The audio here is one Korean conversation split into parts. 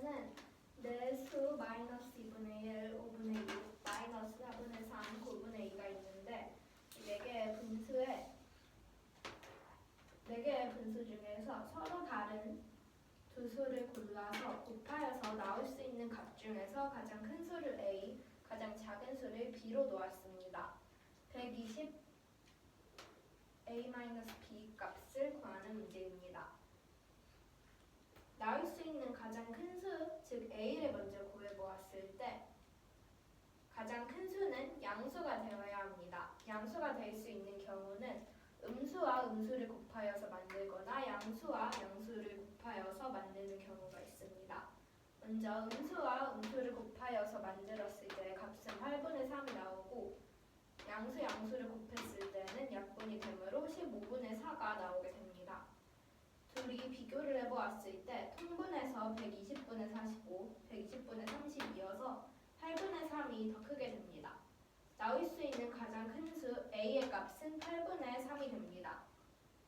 문제는 내수 마이너스 2분의 1, 5분의 6, 마이너스 4분의 3, 9분의 2가 있는데 이 4개의 분수 중에서 서로 다른 두 수를 골라서 곱하여서 나올 수 있는 값 중에서 가장 큰 수를 A, 가장 작은 수를 B로 놓았습니다. 120 A-B 값을 구하는 문제입니다. 나올 수 있는 가장 큰 수, 즉 A를 먼저 구해보았을 때 가장 큰 수는 양수가 되어야 합니다. 양수가 될 수 있는 경우는 음수와 음수를 곱하여서 만들거나 양수와 양수를 곱하여서 만드는 경우가 있습니다. 먼저 음수와 음수를 곱하여서 만들었을 때 값은 8분의 3이 나오고 양수를 곱했을 때는 약분이 되므로 15분의 4가 나오게 됩니다. 둘이 비교를 해보았을 때 통분해서 120분의 45, 120분의 32여서 8분의 3이 더 크게 됩니다. 나올 수 있는 가장 큰 수 A의 값은 8분의 3이 됩니다.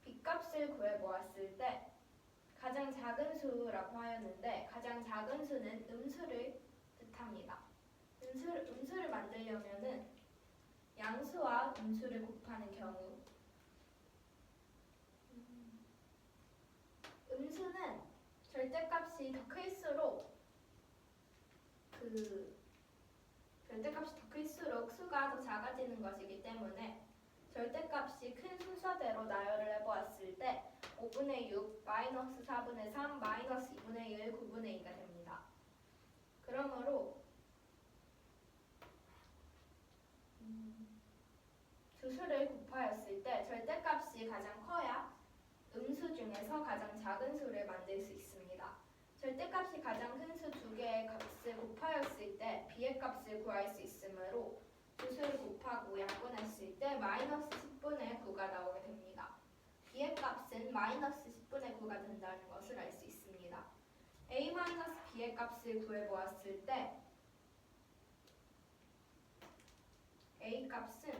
B 값을 구해보았을 때 가장 작은 수라고 하였는데 가장 작은 수는 음수를 뜻합니다. 음수를 만들려면은 양수와 음수를 곱하는 경우 음수는 절대값이 더 클수록 수가 더 작아지는 것이기 때문에 절대값이 큰 순서대로 나열을 해보았을 때 5분의 6, 마이너스 4분의 3, 마이너스 2분의 1, 9분의 2가 됩니다. 그러므로 두 수를 곱하였을 때 절대값이 가장 커야 음수 중에서 가장 작은 수를 만들 수 있습니다. 절대값이 가장 큰 수 두 개의 값을 곱하였을 때 B의 값을 구할 수 있으므로 두 수를 곱하고 약분했을 때 마이너스 10분의 9가 나오게 됩니다. B의 값은 마이너스 10분의 9가 된다는 것을 알 수 있습니다. A-B의 값을 구해보았을 때 A 값은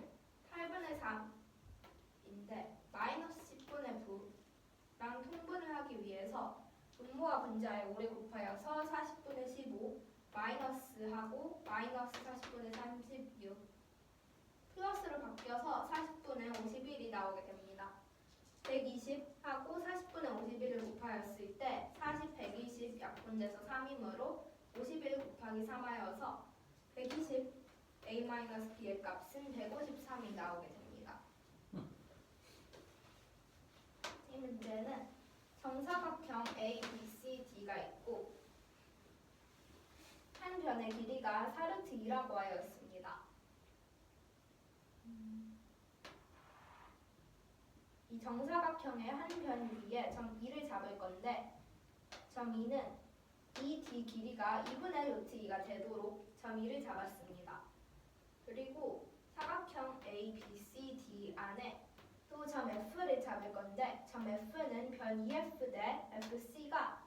8분의 3인데 마이너스 10분의 9랑 통분을 하기 위해서 분모와 분자에 오래 곱하여서 40분의 15 마이너스하고 마이너스 40분의 36 플러스로 바뀌어서 40분의 51이 나오게 됩니다. 120하고 40분의 51을 곱하였을 때 40, 120 약분돼서 3이므로 51 곱하기 3하여서 120 A-B의 값은 153이 나오게 됩니다. 이 문제는 정사각형 A, B, C, D가 있고 한 변의 길이가 4루트 2라고 하였습니다. 이 정사각형의 한 변 위에 점 2를 잡을 건데 점 2는 이 D 길이가 2분의 루트 2가 되도록 점 2를 잡았습니다. 그리고 사각형 A, B, C, D 안에 또 점 F를 잡을 건데 점 F는 변 EF 대 FC가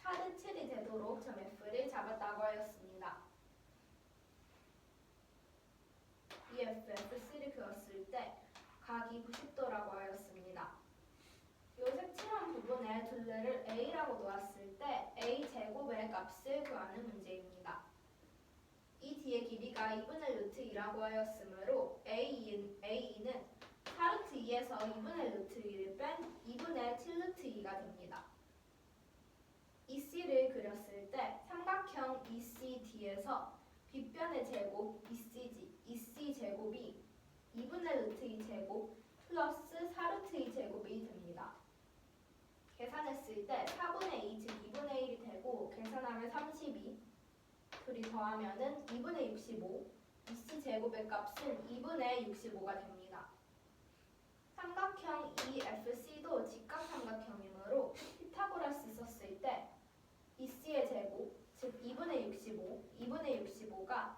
4대 7이 되도록 점 F를 잡았다고 하였습니다. EF, FC를 그었을 때 각이 90도라고 하였습니다. 이 색칠한 부분에 둘레를 A라고 놓았을 때 A 제곱의 값을 구하는 문제입니다. 이 D의 길이가 2분의 루트 2라고 하였으므로 A는 4루트 2에서 2분의 루트 2를 뺀 2분의 7루트 2가 됩니다. EC를 그렸을 때 삼각형 ECD에서 빗변의 제곱 EC 제곱이 2분의 루트 2 제곱 플러스 4루트 2 제곱이 됩니다. 계산했을 때 4분의 2 즉 2분의 1이 되고 계산하면 32 둘이 더하면은 2분의 65 EC 제곱의 값은 2분의 65가 됩니다. 삼각형 EFC도 직각삼각형이므로 피타고라스 썼을 때 EC의 제곱 즉 2분의 65 2분의 65가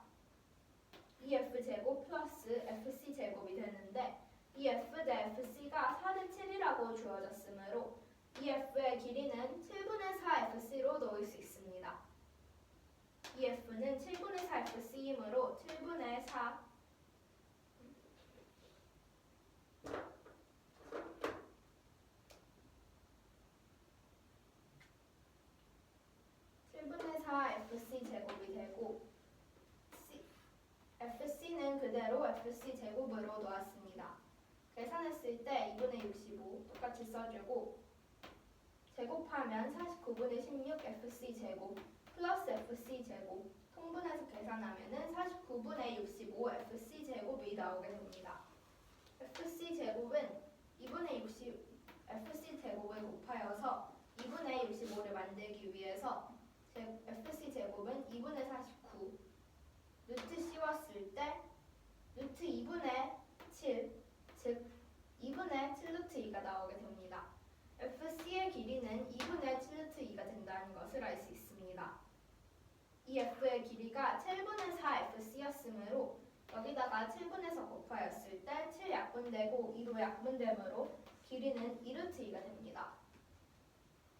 EF 제곱 플러스 FC 제곱이 되는데 EF 대 FC가 4대 7이라고 주어졌으므로 EF의 길이는 7분의 4 FC로 놓을 수 있습니다. EF는 7분의 4 FC이므로 7분의 4 7분의 그대로 FC 제곱으로 놓았습니다. 계산했을 때 2분의 65 똑같이 써주고 제곱하면 49분의 16 FC 제곱 플러스 FC 제곱 통분해서 계산하면은 49분의 65 FC 제곱이 나오게 됩니다. FC 제곱은 2분의 60 FC 제곱을 곱하여서 2분의 65를 만들기 위해서 FC 제곱은 2분의 49 루트 씌웠을 때 루트 2분의 7 즉 2분의 7루트 2가 나오게 됩니다. FC의 길이는 2분의 7루트 2가 된다는 것을 알 수 있습니다. 이 F의 길이가 7분의 4 FC였으므로 여기다가 7분에서 곱하였을 때 7 약분되고 2로 약분되므로 길이는 2루트 2가 됩니다.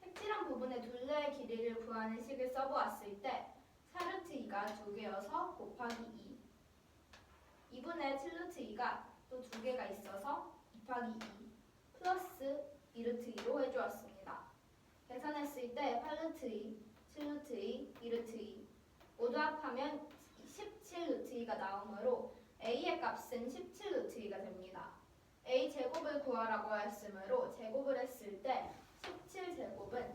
색칠한 부분의 둘레의 길이를 구하는 식을 써보았을 때 4루트 2가 2개여서 곱하기 2 2분의 7루트 2가 또 2개가 있어서 곱하기 2 플러스 2루트 2로 해주었습니다. 계산했을 때 8루트 2, 7루트 2, 2루트 2 모두 합하면 17루트 2가 나오므로 A의 값은 17루트 2가 됩니다. A 제곱을 구하라고 했으므로 제곱을 했을 때 17제곱은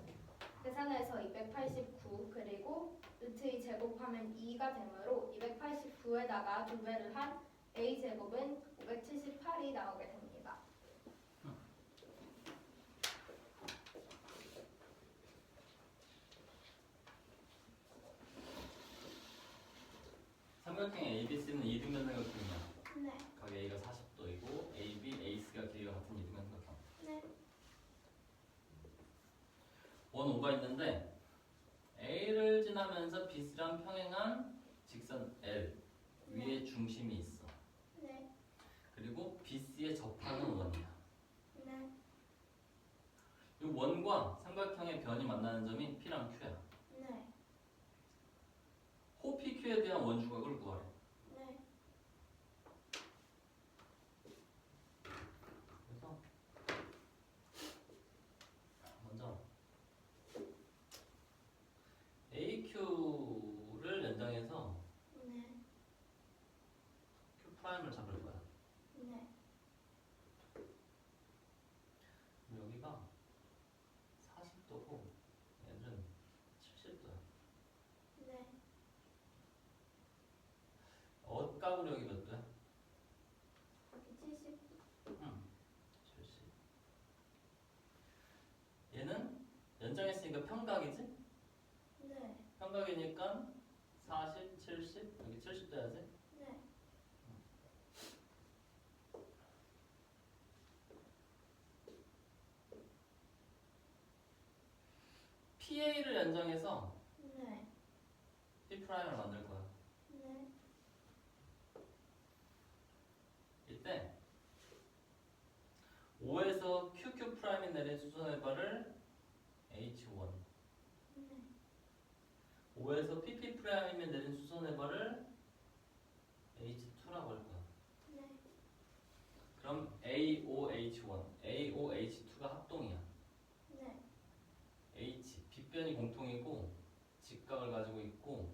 계산해서 289 그리고 루트 2 제곱하면 2가 되므로 289에다가 2배를 한 A 제곱은 578이 나오게 됩니다. 삼각형 ABC는 이등변 삼각형이야. 네. 각 A가 40도이고 AB, AC가 길이가 같은 이등변 삼각형. 네. 원 5가 있는데 A를 지나면서 BC랑 평행한 직선 L 위에 중심이 있어. 네. 그리고 BC에 접하는 원이야. 네. 이 원과 삼각형의 변이 만나는 점이 P랑 Q야. 네. 호 PQ에 대한 원주각을 구하래. 네. 그래서 먼저 AQ를 연장해서 네. Q 프라임을 잡을 거야. 네. 그럼 여기가 40도고 얘는 70도야. 네. 엇각으로 여기 몇 도야? 여기 70. 70. 얘는 연장했으니까 평각이지? 네. 평각이니까 40, 70, 여기 70 돼야지? 네. PA를 연장해서 네. P 프라임을 만들 거야. 네. 이때 5에서 QQ 프라임이 내린 수선의 발을 H1, 네. 5에서 PP 프라임이 내린 수선의 발을 H2라고 할 거야. 네. 그럼 AOH1, AOH2가 합동이야. 네. H, 빗변이 공통이고 직각을 가지고 있고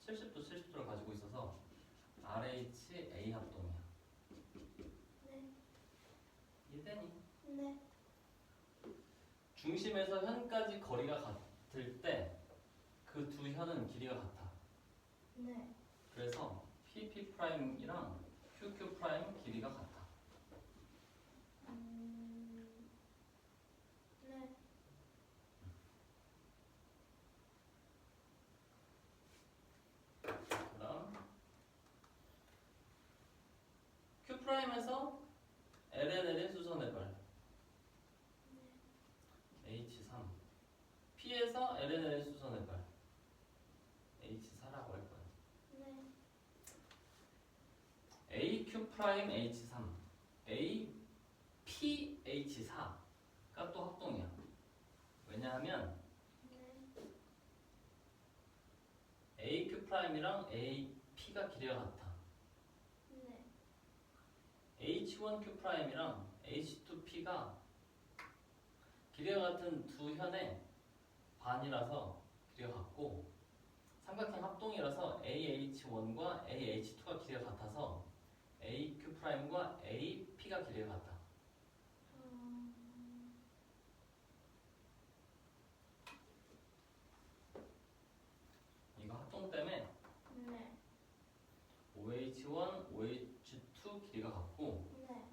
70도, 70도를 가지고 있어서 RH, A 합동이야. 네. 이해되니? 네. 중심에서 현까지 거리가 같을 때 그 두 현은 길이가 같아. 네. 그래서 PP 프라임이랑 QQ 프라임 길이가 같아. 네. 그다음 Q 프라임에서 L에 내린 수선의 발 H3, P에서 L에 내린 수선의 발 H4라고 할 거야. 네. AQ 프라임 H3, A P H4가 또 합동이야. 왜냐하면 AQ 프라임이랑 AP가 길이가 같아. 네. H1Q 프라임이랑 H2P가 길이가 같은 두 현의 반이라서 길이가 같고 삼각형 합동이라서 AH1과 AH2가 길이가 같아서 AQ'과 AP가 길이가 같아. 이거 합동 때문에 네. OH1, OH2 길이가 같고 네.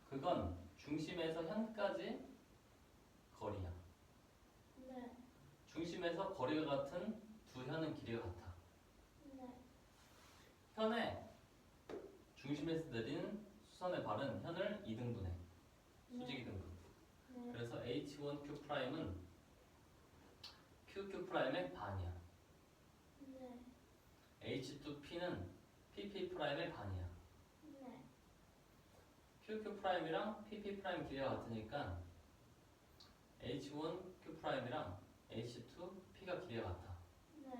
그건 중심에서 현까지 거리야. 네. 중심에서 거리가 같은 두 현은 길이가 같아. 네. 현에 중심에서 내리는 수선의 발은 현을 2등분해. 수직 2등분. 네. 그래서 H1Q'은 QQ'의 반이야. 네. H2P는 PP'의 반이야. 네. QQ'이랑 PP' 길이가 같으니까 H1Q'이랑 H2P가 길이가 같아. 네.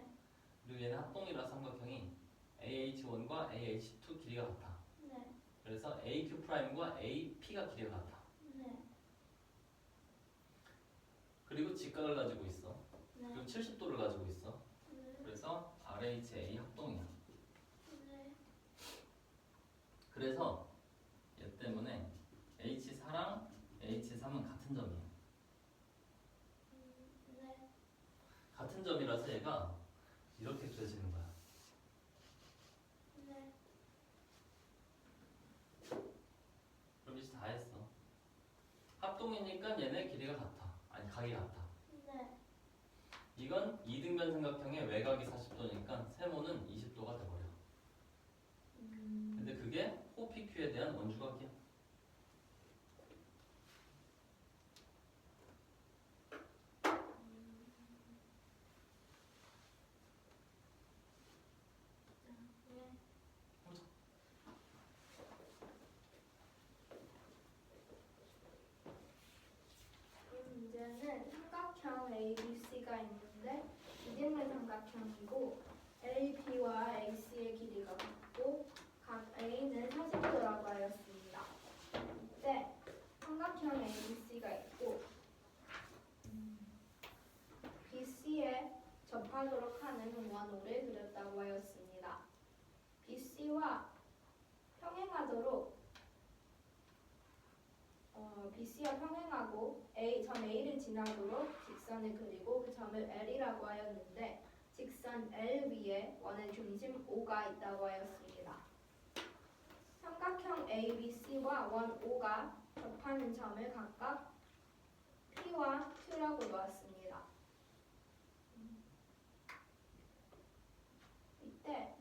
그리고 얘는 합동이라 삼각형이 AH1과 AH2 길이가 같아. 네. 그래서 AQ'과 AP가 길이가 같아. 네. 그리고 직각을 가지고 있어. 네. 그리고 70도를 가지고 있어. 네. 그래서 RHA 합동이야. 네. 그래서 얘 때문에 H4랑 H3은 같은 점이야. 네. 같은 점이라서 얘가 이렇게 그려지는 거야. 네. 그럼 이제 다 했어. 합동이니까 얘네 길이가 같아. 아니 각이 같아. 네. 이건 이등변 삼각형의 외곽이 40도니까 세모는 20도가 돼버려. 근데 그게 호 PQ에 대한 원주각이야. 네. 이 문제는 삼각형 ABC가 있는데 이등변 삼각형이고 AB와 AC의 길이가 같고 각 A는 40도라고 하였습니다. 이때 삼각형 ABC가 있고 BC에 접하도록 하는 원호를 그렸다고 하였습니다. BC와 평행하고 점 A를 지나도록 직선을 그리고 그 점을 L이라고 하였는데 직선 L 위에 원의 중심 O가 있다고 하였습니다. 삼각형 ABC와 원 O가 접하는 점을 각각 P와 Q라고 놓았습니다. 이때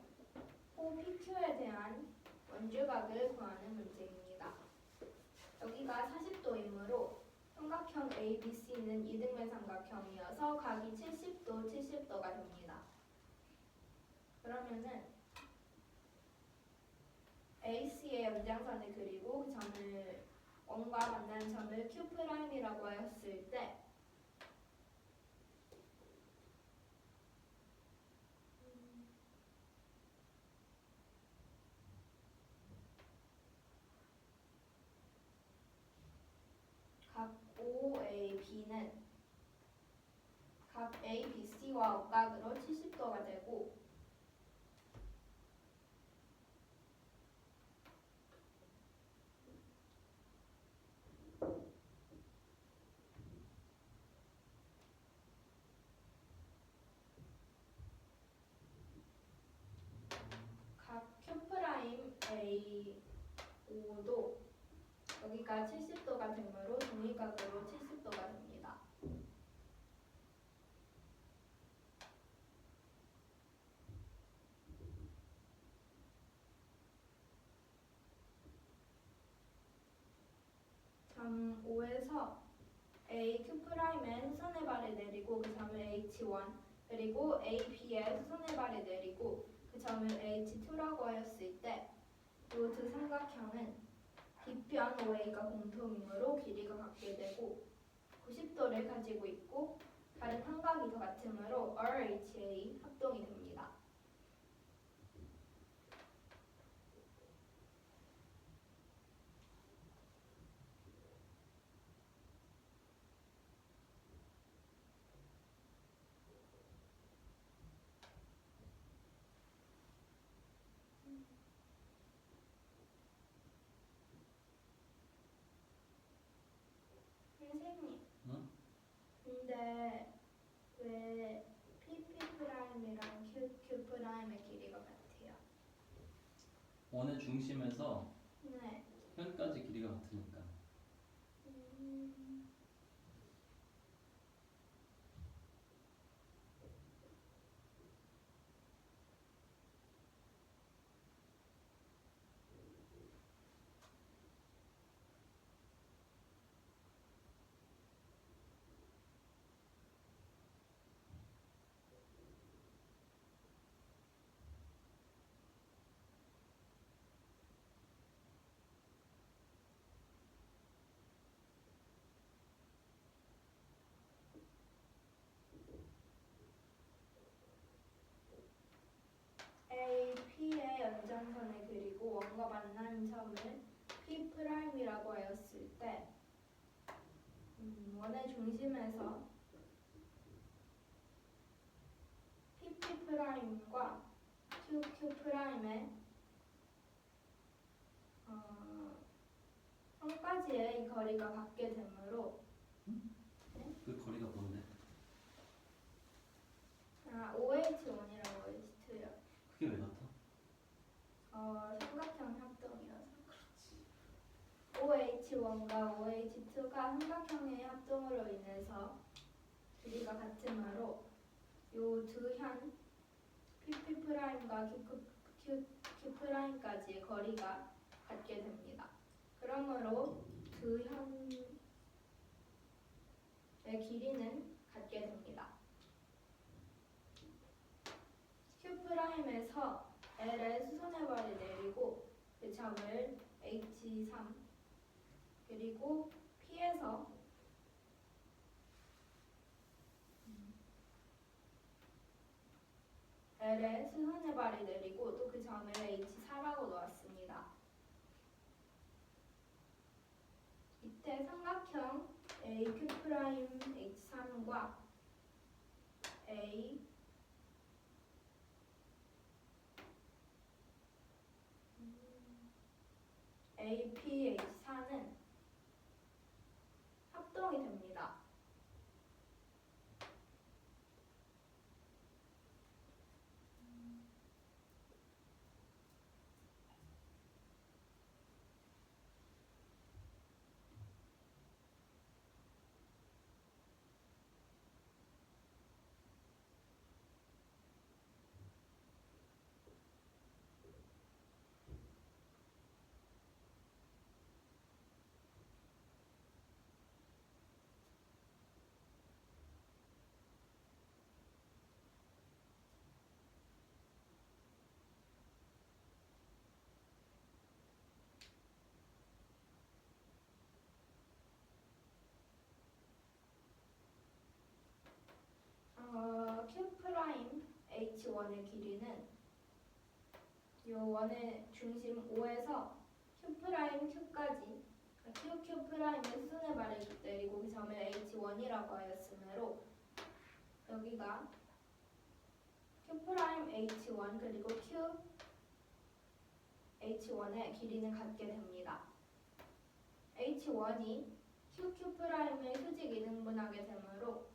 호 PQ에 대한 원주각을 구하는 문제입니다. 여기가 40도이므로 삼각형 ABC는 이등변 삼각형이어서 각이 70도, 70도가 됩니다. 그러면은 AC의 연장선을 그리고 그 점을 원과 만나는 점을 Q'이라고 하였을 때 각 OAB는 각 ABC와 억각으로 70도가 되고 각 Q'A오도 여기가 70도가 되므로 동일각으로 70도가 됩니다. 점 O에서 AQ'에 수선의 발을 내리고 그 점을 H1 그리고 AP에 수선의 발을 내리고 그 점을 H2라고 하였을 때 이 두 삼각형은 뒷변 OA가 공통이므로 길이가 같게 되고 90도를 가지고 있고 다른 삼각이 더 같으므로 RHA 합동이 됩니다. 원의 중심에서 네. 현까지 길이가 같으니까. 음, A, P의 연장선을 그리고 원과 만나는 점을 P'이라고 하였을 때 원의 중심에서 PP'과 QQ'의 한 가지의 거리가 같게 되므로 그 거리가 뭔데? OH1이랑 OH2요. 그게 왜 같아? 삼각형 합동이어서 OH1과 OH2가 삼각형의 합동으로 인해서 길이가 같으므로 요 두 현 PP'과 QQ'까지의 거리가 같게 됩니다. 그러므로 두 현의 길이는 같게 됩니다. Q'에서 L의 수선의 발을 내리고 그 점을 H3 그리고 P에서 L의 수선의 발을 내리고 또 그 점을 H4라고 놓았습니다. 이때 삼각형 AQ'H3과 APH4는 합동이 됩니다. Q'H1의 길이는 요 원의 중심 O에서 Q'Q까지 QQ'의 수선의 발을 내리고 그 점을 H1이라고 하였으므로 여기가 Q'H1 그리고 QH1의 길이는 같게 됩니다. H1이 QQ'의 수직 이등분하게 되므로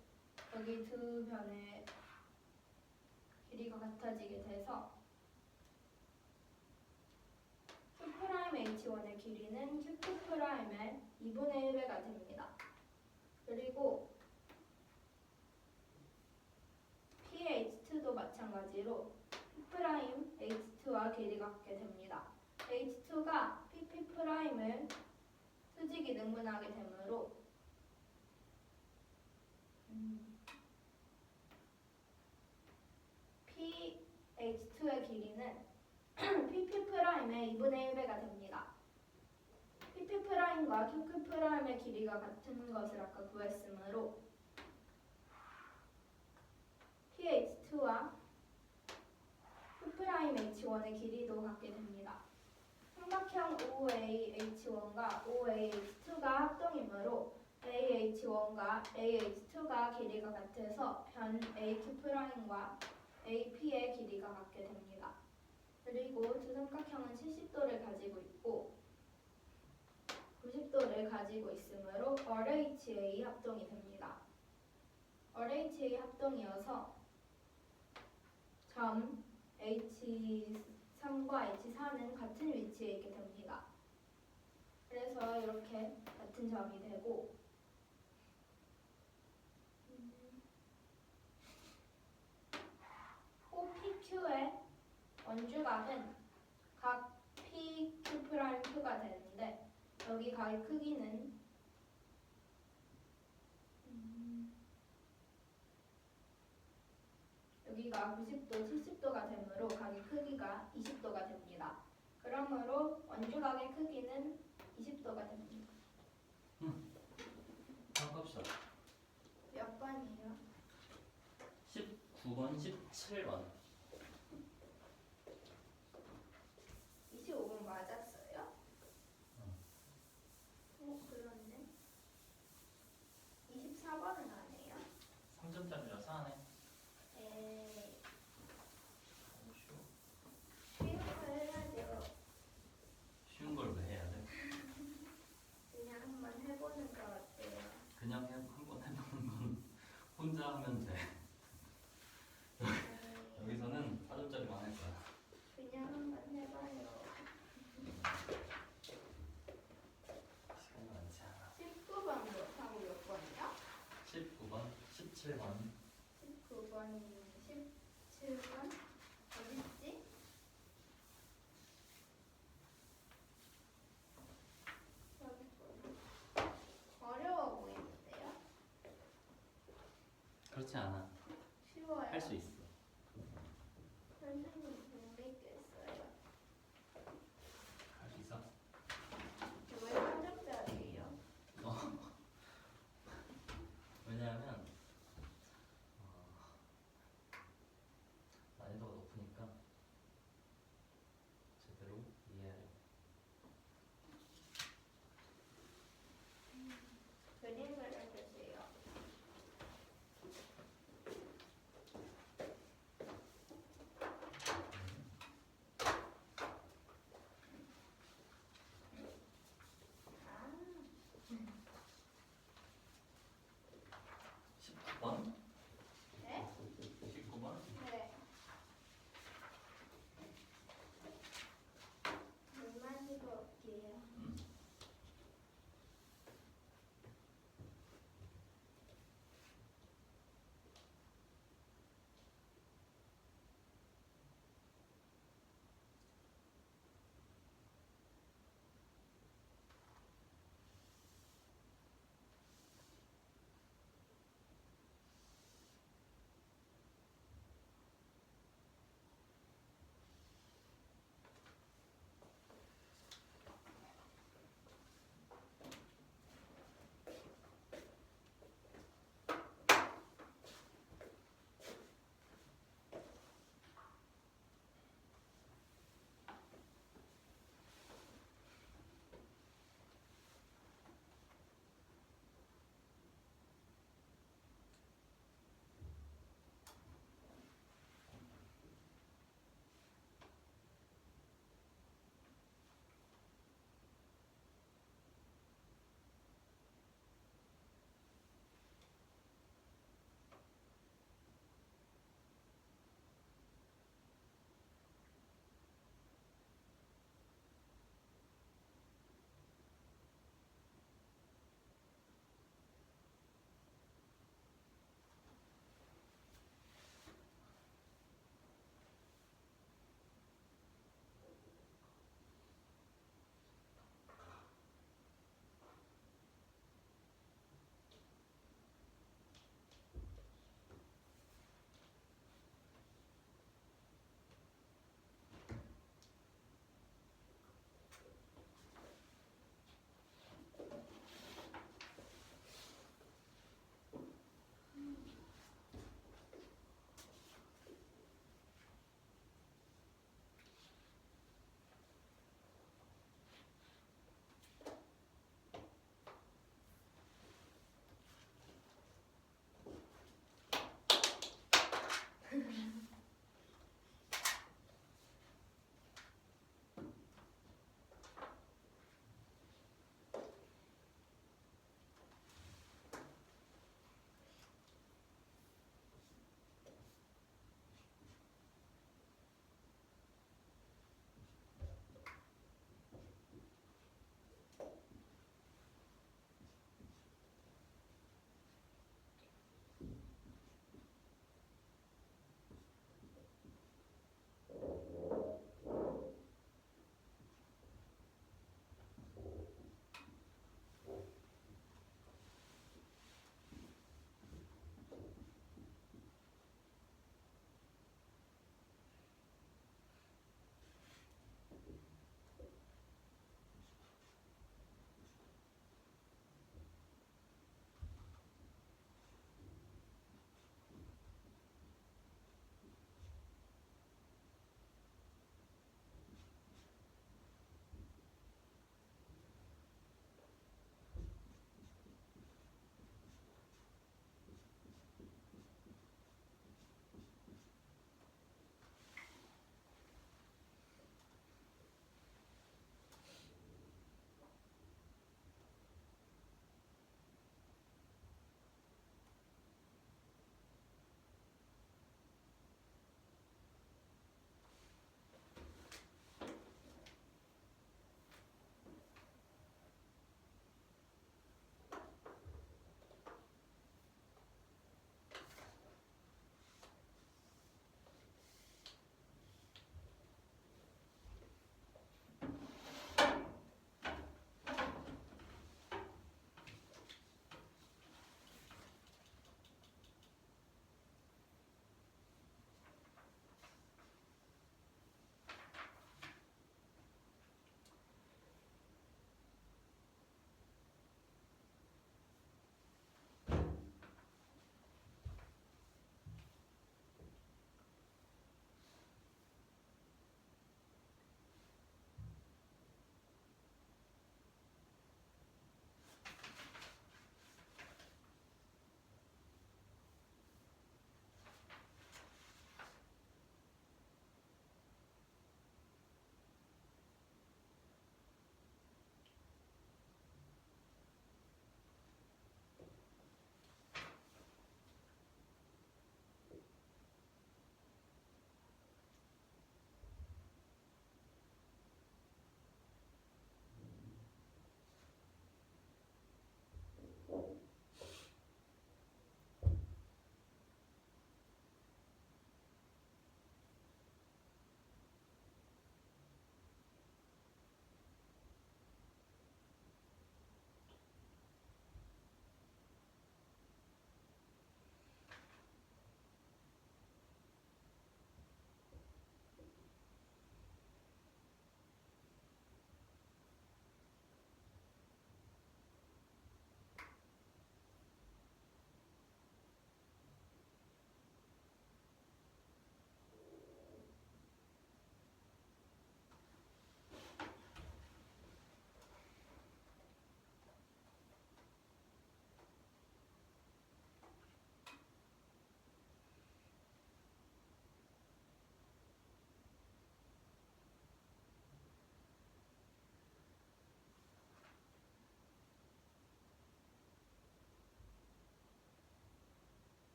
여기 두 변의 길이가 같아지게 돼서 Q'H1의 길이는 QQ'의 2분의 1배가 됩니다. 그리고 PH2도 마찬가지로 P'H2와 길이가 같게 됩니다. H2가 PP'을 수직 이등분하게 되므로 PH2의 길이는 PP'의 2분의 1배가 됩니다. PP'과 QQ'의 길이가 같은 것을 아까 구했으므로 PH2와 Q'H1의 길이도 같게 됩니다. 삼각형 OAH1과 OAH2가 합동이므로 AH1과 AH2가 길이가 같아서 변 AQ'과 AP의 길이가 같게 됩니다. 그리고 두 삼각형은 70도를 가지고 있고 90도를 가지고 있으므로 RHA 합동이 됩니다. RHA 합동이어서 점 H3 H3과 H4는 같은 위치에 있게 됩니다. 그래서 이렇게 같은 점이 되고 OPQ의 원주각은 각 PQ'Q가 되는데 여기 각의 크기는 여기가 90도, 70도가 되므로 각의 크기가 20도가 됩니다. 그러므로 원주각의 크기는 20도가 됩니다. 한번 봅시다. 몇 번이에요? 19번, 17번. 25번 맞았어요? 그렇네. 24번은 안 해요? 3점짜리라서 안 해. 에이, 쉬워. 쉬운 거 해야죠. 쉬운 걸 왜 해야 돼? 그냥 한번 해보는 거 어때요? 그냥 한번 해보는 건 혼자 하면 돼. 여기서는 4점짜리만 할 거야. 그냥 한번 해봐요. 시간이 많지 않아. 19번 못하고 몇 번이요? 19번, 17번. 19번이면 17번? 어딨지? 여기 있구나. 어려워 보이는데요? 그렇지 않아. 쉬워요? 할 수 있어. 선생님 못 믿겠어요. 할 수 있어. 왜 3점짜리예요? 왜냐하면 난이도가 높으니까 제대로 이해하려. 그림 그려주세요.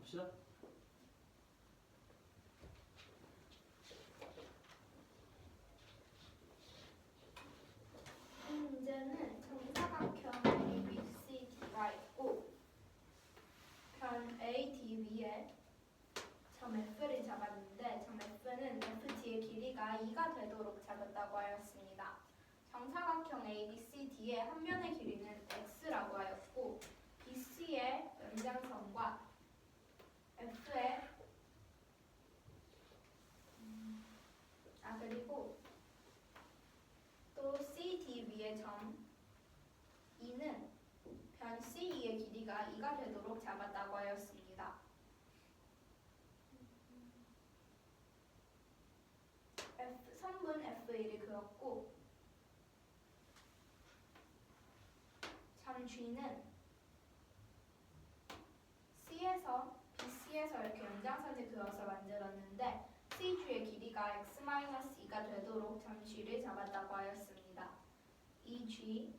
봅시다. 이 문제는 정사각형 ABCD가 있고 편 ADB에 점 F를 잡았는데 점 F는 FD의 길이가 2가 되도록 잡았다고 하였습니다. 정사각형 ABCD의 한 면의 길이는 X라고 하였고 BC의 연장선과 F의 그리고 또 CDB의 점 E는 변 CE의 길이가 2가 되도록 잡았다고 하였습니다. 선분 F1을 그었고 점 G는 C에서 BC에서 이렇게 연장선을 그어서 만들었는데 CG의 길이가 X-2가 되도록 점 G를 잡았다고 하였습니다. 이 G,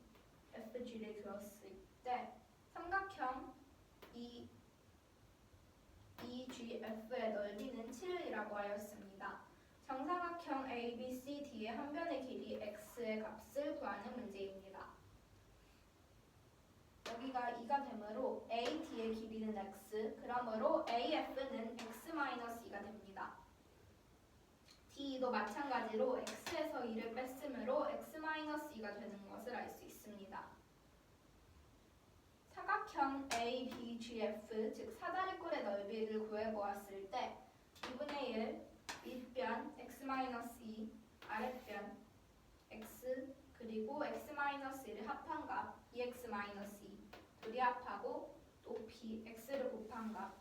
FG를 그었을 때 삼각형 EGF의 넓이는 7이라고 하였습니다. 정사각형 ABCD의 한 변의 길이 X의 값을 구하는 문제입니다. 여기가 2가 되므로 AD의 길이는 X, 그러므로 AF는 X-2가 됩니다. D도 마찬가지로 X에서 2를 뺐으므로 X-2가 되는 것을 알 수 있습니다. 사각형 ABGF, 즉 사다리꼴의 넓이를 구해보았을 때 2분의 1 윗변 X-2, 아랫변 X, 그리고 X-1을 합한 값 2X-2 둘이 합하고 또 B, X를 곱한 값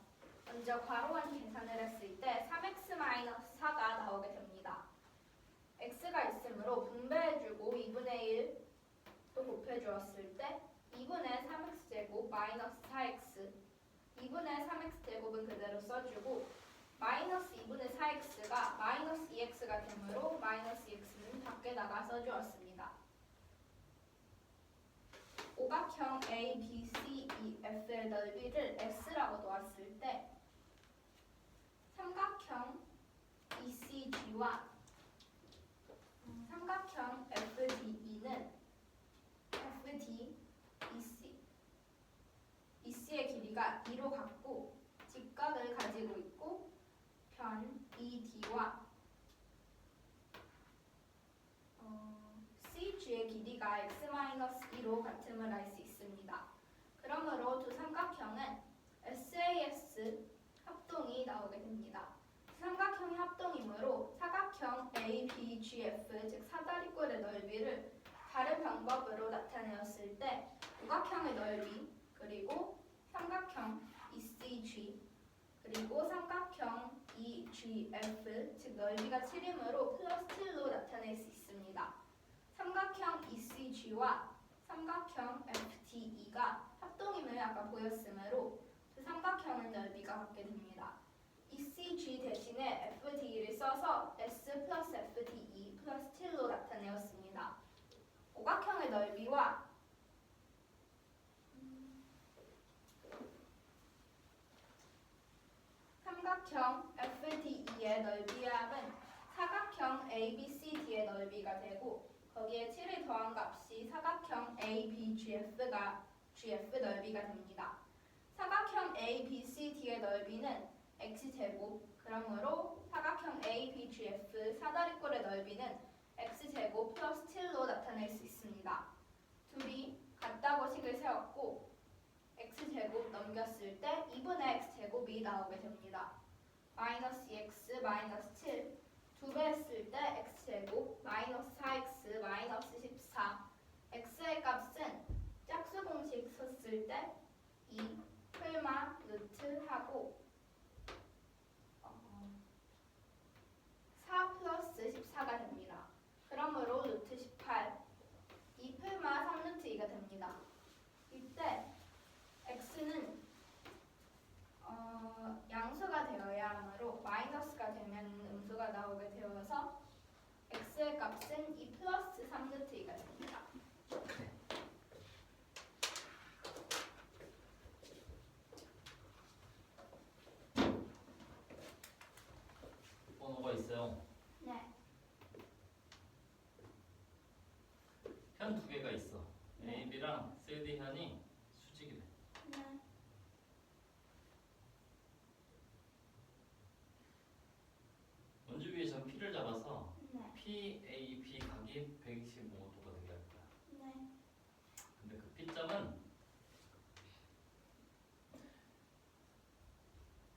먼저 괄호원 계산을 했을 때 3X-4가 나오게 됩니다. X가 있으므로 분배해주고 2분의 1 또 곱해주었을 때 2분의 3X제곱 마이너스 4X 2분의 3X제곱은 그대로 써주고 마이너스 2분의 4X가 마이너스 2X가 되므로 마이너스 2X는 밖에다가 써주었습니다. 오각형 A, B, C, E, F의 넓이를 X라고 놓았을 때 삼각형 ECG와 삼각형 FDE는 FD, EC의 길이가 2로 같고 직각을 가지고 있고 변 ED와 CG의 길이가 X-2로 같음을 알 수 있습니다. 그러므로 두 삼각형은 SAS 합동이 나오게 됩니다. 삼각형이 합동이므로 사각형 ABGF, 즉 사다리꼴의 넓이를 다른 방법으로 나타내었을 때 우각형의 넓이, 그리고 삼각형 ECG, 그리고 삼각형 EGF, 즉 넓이가 7이므로 플러스 7로 나타낼 수 있습니다. 삼각형 ECG와 삼각형 FDE가 합동임을 아까 보였으므로 그 삼각형은 넓이가 같게 됩니다. ECG 대신에 FDE를 써서 S 플러스 FDE 플러스 7로 나타내었습니다. 오각형의 넓이와 삼각형 FDE의 넓이의 합은 사각형 ABCD의 넓이가 되고 거기에 7을 더한 값이 사각형 ABGF가 GF 넓이가 됩니다. 사각형 ABCD의 넓이는 X제곱, 그러므로 사각형 ABGF 사다리꼴의 넓이는 X제곱 플러스 7로 나타낼 수 있습니다. 둘이 같다고 식을 세웠고 X제곱 넘겼을 때 2분의 X제곱이 나오게 됩니다. 마이너스 2X 마이너스 7 두 배 했을 때 X제곱 마이너스 4X 마이너스 14 X의 값은 짝수 공식 썼을 때 2 풀마 루트 하고 4 플러스 14가 됩니다. 그러므로 루트 18 2 풀마 3 루트 2가 됩니다. 이때 X는 양수가 되어야 하므로 마이너스가 되면 음수가 나오게 되어서 X의 값은 2 플러스 3 루트 2가 됩니다. 있어요. 네. 현 두 개가 있어. 네. A, B랑 C, D 현이 수직이래. 네. 원주 위에 전 P를 잡아서 네. P, A, B 각이 125도가 되게 할 거야. 네. 근데 그 P점은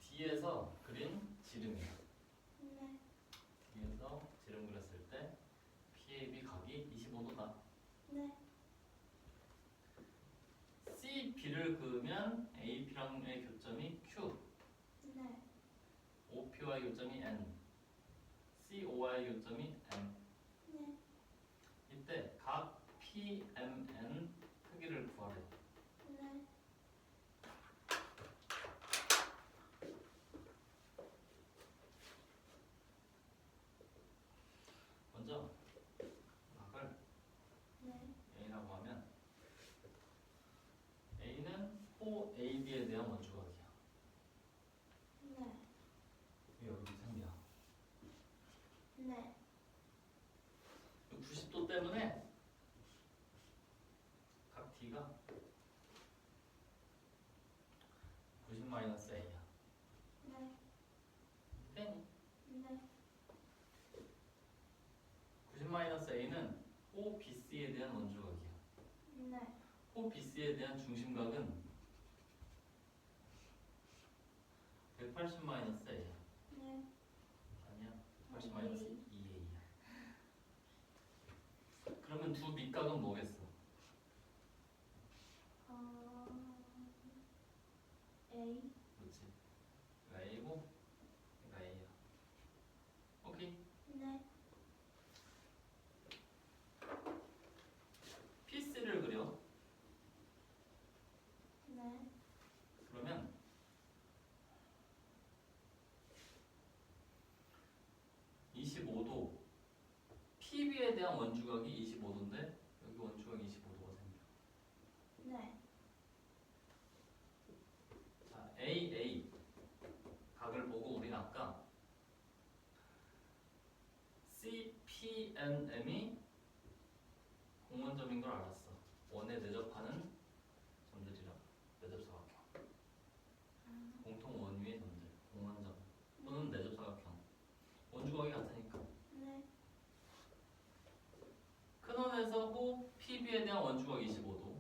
D에서 그린 지름이야. 네. D에서 지름 그렸을 때 P, A, B 각이 25도다. 네. C, B를 그으면 A, P랑의 교점이 Q, 네. O, P와의 교점이 N, C, O와의 교점이 M. 네. 이때 각 P, M, N 크기를 구하래. 네. 먼저 각을 네. A라고 하면 A는 호 AB에 대한 원주각이야. 네. 여기 생이야. 네. 90도 때문에 각 D가 90-A야. 네. 땡이. 네. 90-A는 호 BC에 대한 원주각이야. 네. 호 BC에 대한 중심각은 180-A야. 네. 아니야. 180-2A야. 그러면 두 밑각은 뭐겠어? A. 그렇지. 얘가 A고 얘가 A야. 오케이. 네. PC를 그려. 네. 그러면 (25도) PB에 대한 원주각이 25도인데 여기 원주각이 25도가 생겨. 네. 자, AA 각을 보고 우린 아까 CPNM이 공원점인 걸 알았어. 원에 내접하는 점들이라 내접사각형. 공통 원 위의 점들, 공원점 또는 내접사각형. 원주각이 같으니까. 네. 큰 원에서 호 PB에 대한 원주각 25도.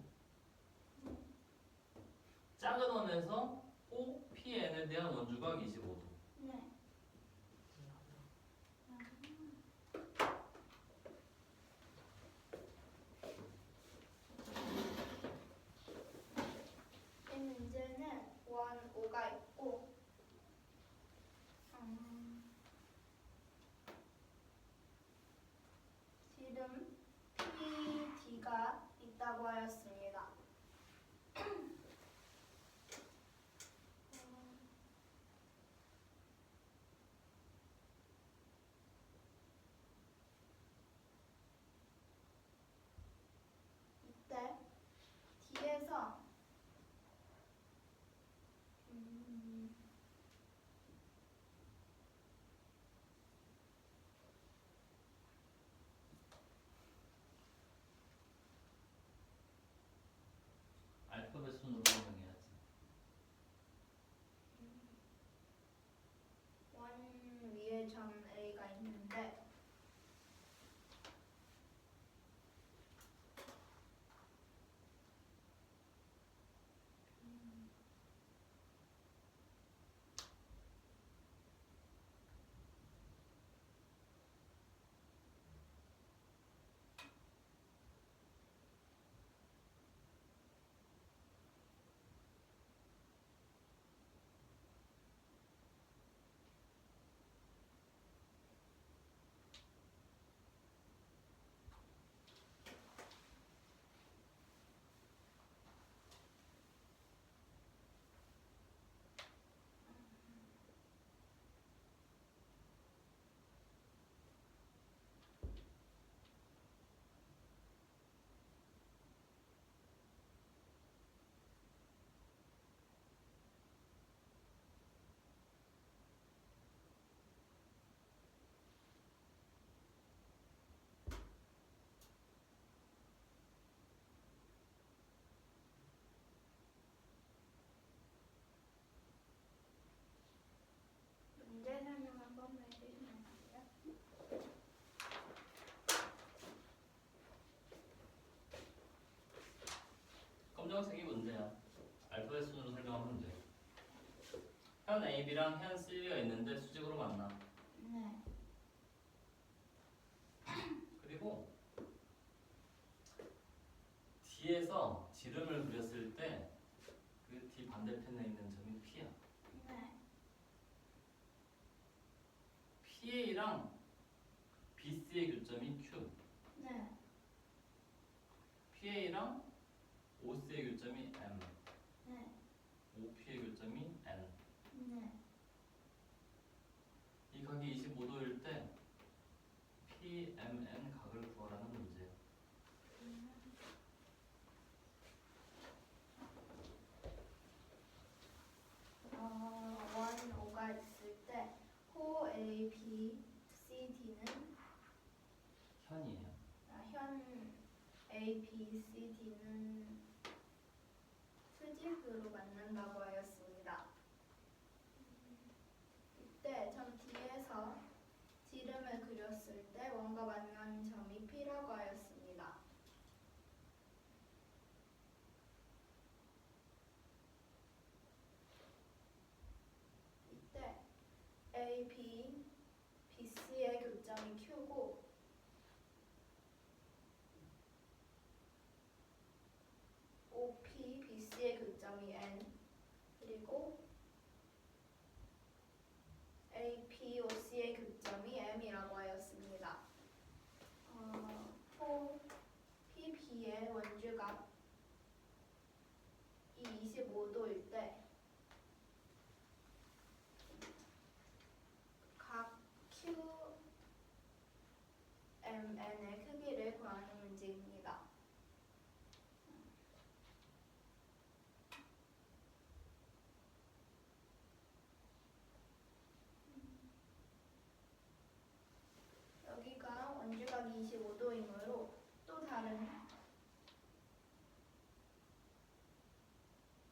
작은 원에서 호 PN에 대한 원주각 25도. 네. 이 문제는 원 5가 있고 지름 PD가 있다고 하였습니다. 현 AB랑 현 CB가 있는데 수직으로 만나. 네. 그리고 D에서 지름을 그렸을 때 그 D 반대편에 있는 점이 P야. 네. PA랑 BC의 교점이 Q. 네. PA랑 OC의 교점이 M. 네. OP의 교점이 N. 네. 이 각이 25도일 때 PMN 각을 구하라는 문제. 원 오가 있을 때 호 A, B, C, D는 현이에요. 현 A, B, C, D는 수직으로 만난다고 하였습니다. 이때 점 D에서 지름을 그렸을 때 원과 만나는 점이 P라고 하였습니다. 이때 A, B, BC의 교점이 Q고 OP, BC의 교점이 N 그리고 AP, OC의 교점이 M이라고 하였습니다. 호 PB의 원주각이 25도일 때 각 QMN의 크기를 구하는 문제입니다. 여기가 원주각이 25도이므로 또 다른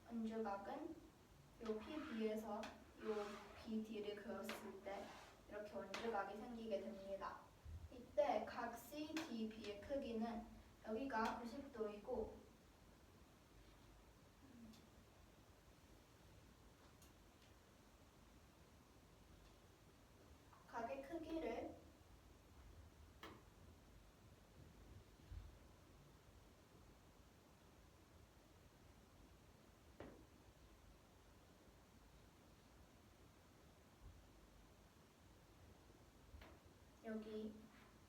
원주각은 요 PB에서 요 BD를 그었을 때 이렇게 원주각이 생기게 됩니다. 이때 각 CDB의 크기는 여기가 90도이고 각의 크기를 여기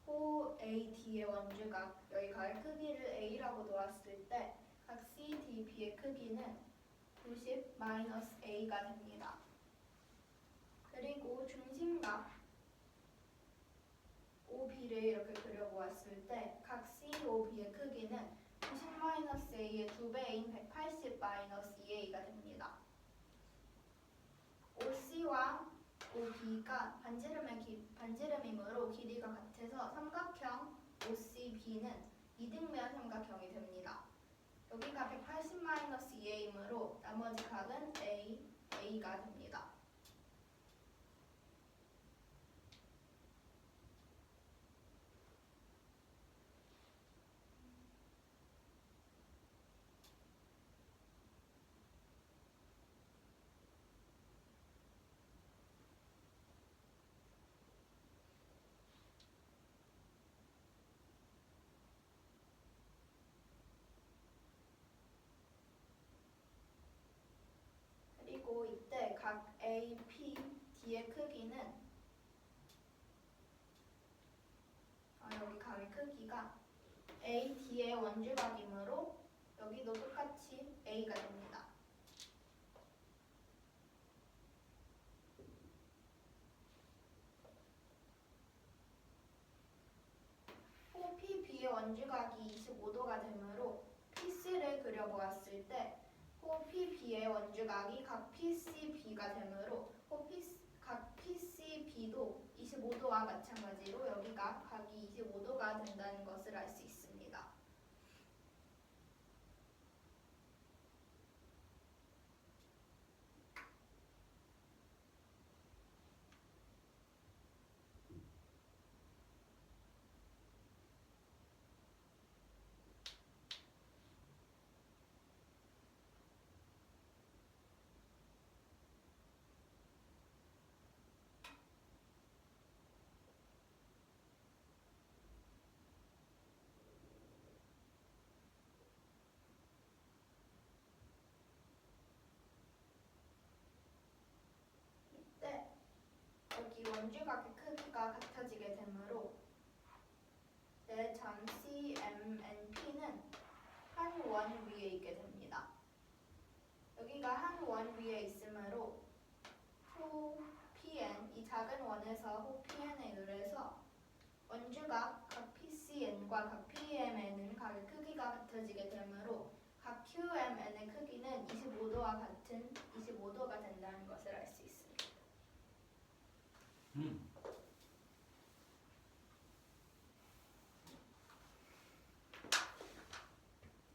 호 AD의 원주각 여기 각의 크기를 A라고 놓았을 때 각 CDB의 크기는 90-A가 됩니다. 그리고 중심각 OB를 이렇게 그려보았을 때 각 COB의 크기는 90-A의 2배인 180-2A가 됩니다. OC와 OB가 반지름이므로 길이가 같아서 삼각형 OCB는 이등변 삼각형이 됩니다. 여기가 180-2A이므로 나머지 각은 A가 됩니다. 그리고 이때 각 AP, D의 크기는 여기 각의 크기가 AD의 원주각이므로 여기도 똑같이 A가 됩니다. 호 PB의 원주각이 25도가 되므로 PC를 그려보았을 때 호 PB의 원주각이 각 PCB가 되므로 각 PCB도 25도와 마찬가지로 여기가 각이 25도가 된다는 것을 알 수 있습니다. 이 원주각의 크기가 같아지게 되므로 내점 CMNP는 한 원 위에 있게 됩니다. 여기가 한 원 위에 있으므로 호 PN, 이 작은 원에서 호 PN에 의해서 원주각 각 PCN과 각 PMN은 각의 크기가 같아지게 되므로 각 QMN의 크기는 25도와 같은 25도가 된다는 것을 알 수 있습니다.